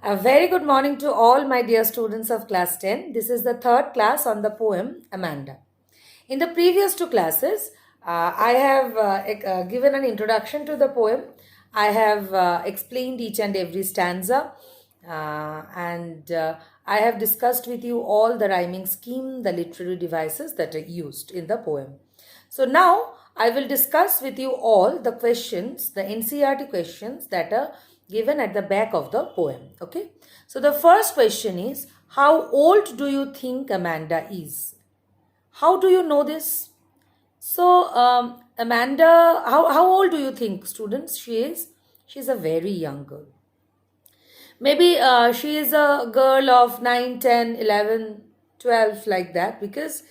A very good morning to all my dear students of class 10. This is the third class on the poem Amanda. In the previous two classes, I have given an introduction to the poem. I have explained each and every stanza and I have discussed with you all the rhyming scheme, the literary devices that are used in the poem. So now I will discuss with you all the questions, the NCERT questions that are given at the back of the poem. Okay. So the first question is, how old do you think Amanda is? How do you know this? So Amanda, how old do you think, students, she is? She's a very young girl. Maybe she is a girl of 9, 10, 11, 12, like that, because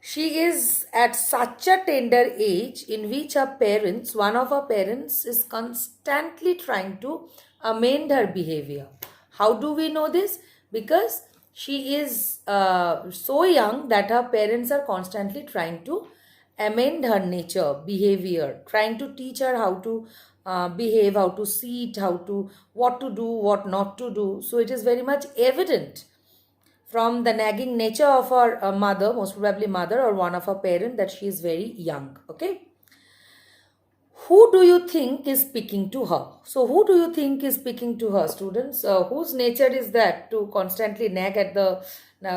she is at such a tender age in which her parents, one of her parents, is constantly trying to amend her behavior. How do we know this? Because she is so young that her parents are constantly trying to amend her nature, behavior, trying to teach her how to behave, how to see it, what to do, what not to do. So it is very much evident from the nagging nature of her mother, most probably mother or one of her parents, that she is very young. Okay. Who do you think is speaking to her? So who do you think is speaking to her, students? Whose nature is that to constantly nag at the,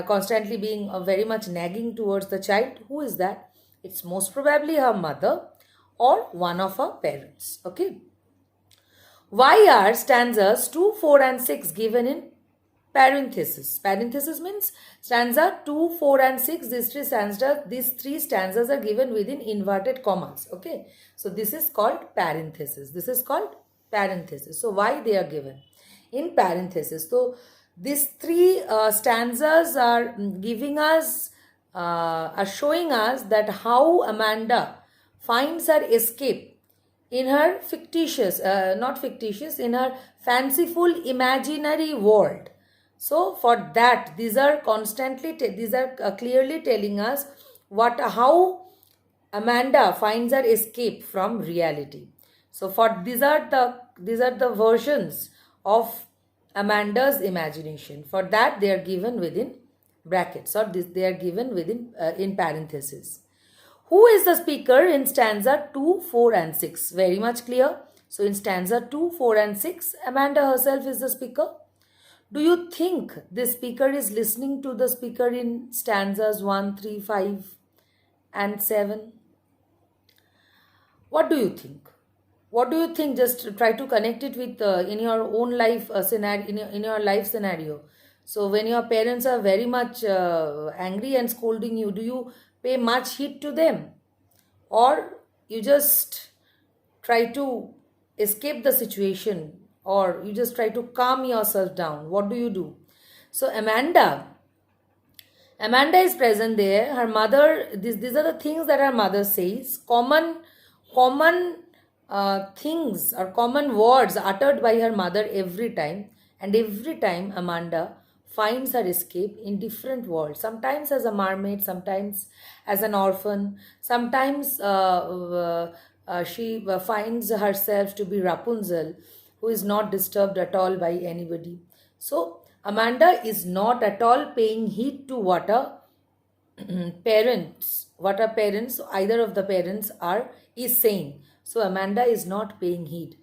constantly being very much nagging towards the child? Who is that? It's most probably her mother or one of her parents. Okay. Why are stanzas 2, 4 and 6 given in parenthesis? Parenthesis means stanza 2, 4 and 6. These three stanzas are given within inverted commas. Okay. So this is called parenthesis. This is called parenthesis. So why they are given in parenthesis? So these three stanzas are giving us, are showing us that how Amanda finds her escape in her fictitious, not fictitious, in her fanciful imaginary world. So for that, these are constantly, these are clearly telling us how Amanda finds her escape from reality. So for these are the versions of Amanda's imagination. For that, they are given within brackets, or they are given within in parentheses. Who is the speaker in stanza 2, 4 and 6? Very much clear. So in stanza 2, 4 and 6, Amanda herself is the speaker. Do you think this speaker is listening to the speaker in stanzas 1, 3, 5 and 7? What do you think? What do you think? Just try to connect it with in your own life scenario, in your life scenario. So when your parents are very much angry and scolding you, do you pay much heed to them, or you just try to escape the situation, or you just try to calm yourself down? What do you do? So Amanda is present there. Her mother, these are the things that her mother says. Common things or common words uttered by her mother every time. And every time Amanda finds her escape in different worlds. Sometimes as a mermaid, sometimes as an orphan, sometimes she finds herself to be Rapunzel, who is not disturbed at all by anybody. So Amanda is not at all paying heed to what her parents, either of the parents is saying. So Amanda is not paying heed.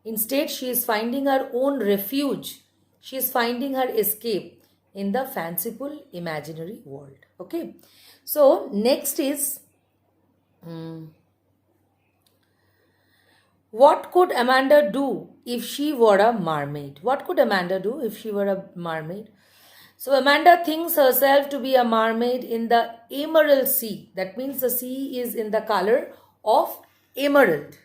Instead, she is finding her own refuge. She is finding her escape in the fanciful imaginary world. Okay. So next is, what could Amanda do if she were a mermaid? What could Amanda do if she were a mermaid? So Amanda thinks herself to be a mermaid in the emerald sea. That means the sea is in the color of emerald.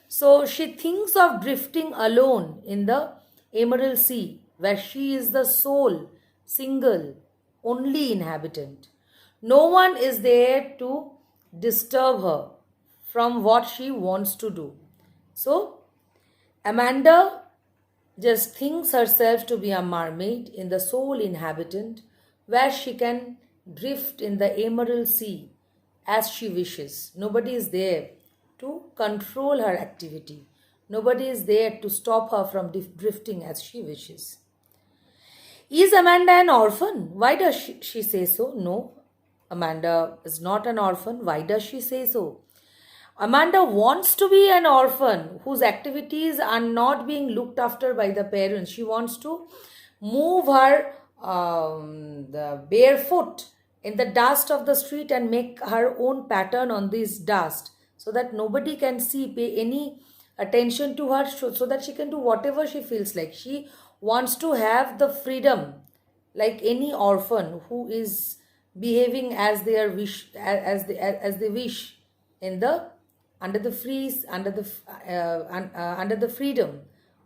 So she thinks of drifting alone in the emerald sea, where she is the sole, single, only inhabitant. No one is there to disturb her from what she wants to do. So Amanda just thinks herself to be a mermaid in the sole inhabitant, where she can drift in the emerald sea as she wishes. Nobody is there to control her activity. Nobody is there to stop her from drifting as she wishes. Is Amanda an orphan? Why does she say so? No, Amanda is not an orphan. Why does she say so? Amanda wants to be an orphan whose activities are not being looked after by the parents. She wants to move her the barefoot in the dust of the street and make her own pattern on this dust so that nobody can see, pay any attention to her, so that she can do whatever she feels like. She wants to have the freedom like any orphan who is behaving as their wish, as they wish in the under the freeze under the freedom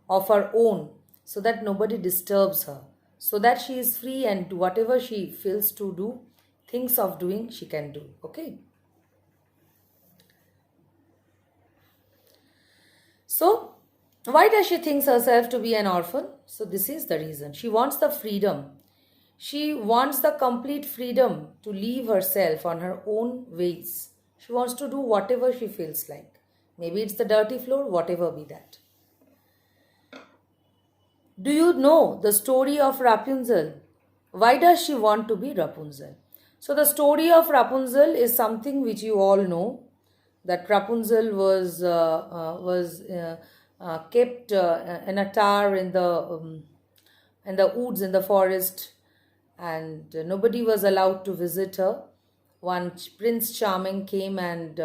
of her own, so that nobody disturbs her, so that she is free and whatever she feels to do, thinks of doing, she can do. Okay, so why does she think herself to be an orphan? So this is the reason. She wants the freedom. She wants the complete freedom to live herself on her own ways. She wants to do whatever she feels like. Maybe it's the dirty floor, whatever be that. Do you know the story of Rapunzel? Why does she want to be Rapunzel? So the story of Rapunzel is something which you all know. That Rapunzel was kept in a tower in the woods in the forest, and nobody was allowed to visit her. One Prince Charming came and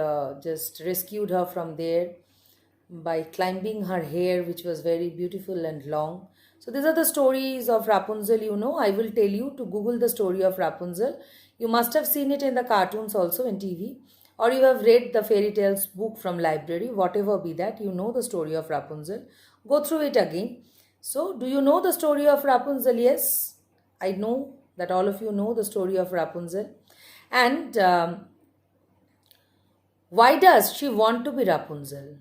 just rescued her from there by climbing her hair, which was very beautiful and long. So these are the stories of Rapunzel. You know, I will tell you to Google the story of Rapunzel. You must have seen it in the cartoons also in TV, or you have read the fairy tales book from library, whatever be that. You know the story of Rapunzel. Go through it again. So, do you know the story of Rapunzel? Yes, I know that all of you know the story of Rapunzel. And why does she want to be Rapunzel?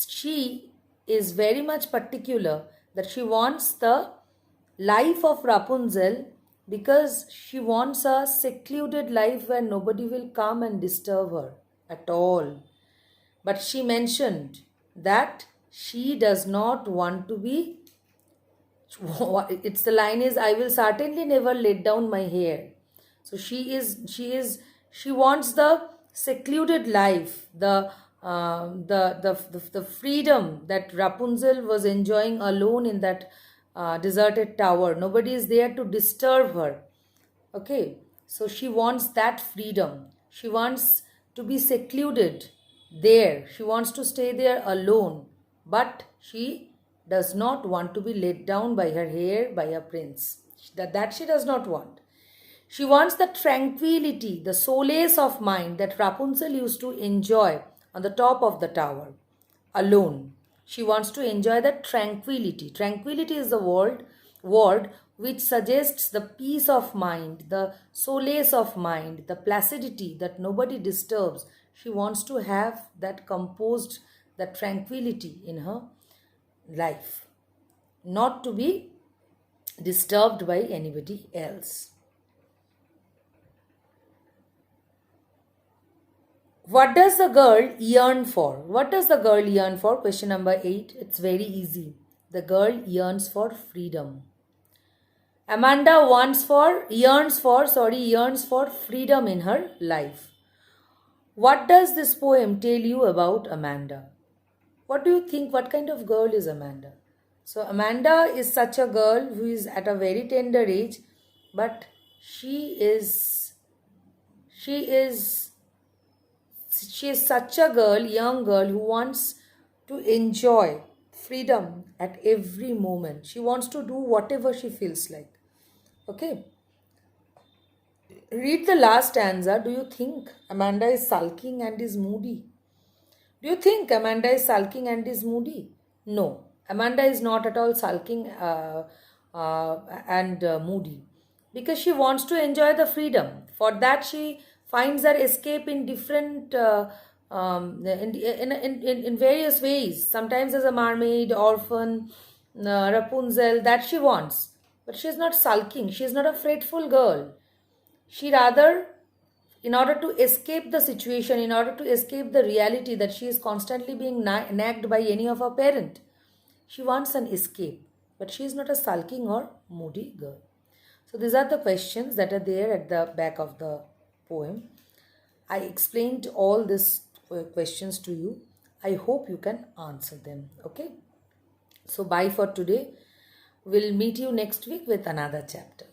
She is very much particular that she wants the life of Rapunzel because she wants a secluded life where nobody will come and disturb her at all. But she mentioned that she does not want to be, it's the line is, I will certainly never let down my hair. So she wants the secluded life, the freedom that Rapunzel was enjoying alone in that deserted tower. Nobody is there to disturb her. Okay, so she wants that freedom. She wants to be secluded there. She wants to stay there alone. But she does not want to be let down by her hair by a prince. That she does not want. She wants the tranquility, the solace of mind that Rapunzel used to enjoy on the top of the tower alone. She wants to enjoy that tranquility. Tranquility is the word which suggests the peace of mind, the solace of mind, the placidity that nobody disturbs. She wants to have that composed, that tranquility in her life, not to be disturbed by anybody else. What does the girl yearn for? What does the girl yearn for? Question number 8. It's very easy. The girl yearns for freedom. Amanda yearns for freedom in her life. What does this poem tell you about Amanda? What do you think? What kind of girl is Amanda? So Amanda is such a girl who is at a very tender age, but she is such a girl, young girl, who wants to enjoy freedom at every moment. She wants to do whatever she feels like. Okay. Read the last stanza. Do you think Amanda is sulking and is moody? Do you think Amanda is sulking and is moody? No. Amanda is not at all sulking and moody, because she wants to enjoy the freedom. For that, she finds her escape in different in various ways. Sometimes as a mermaid, orphan, Rapunzel, that she wants. But she is not sulking. She is not a fretful girl. She rather, in order to escape the situation, in order to escape the reality that she is constantly being nagged by any of her parent, she wants an escape. But she is not a sulking or moody girl. So these are the questions that are there at the back of the poem. I explained all these questions to you. I hope you can answer them. Okay. So bye for today. We'll meet you next week with another chapter.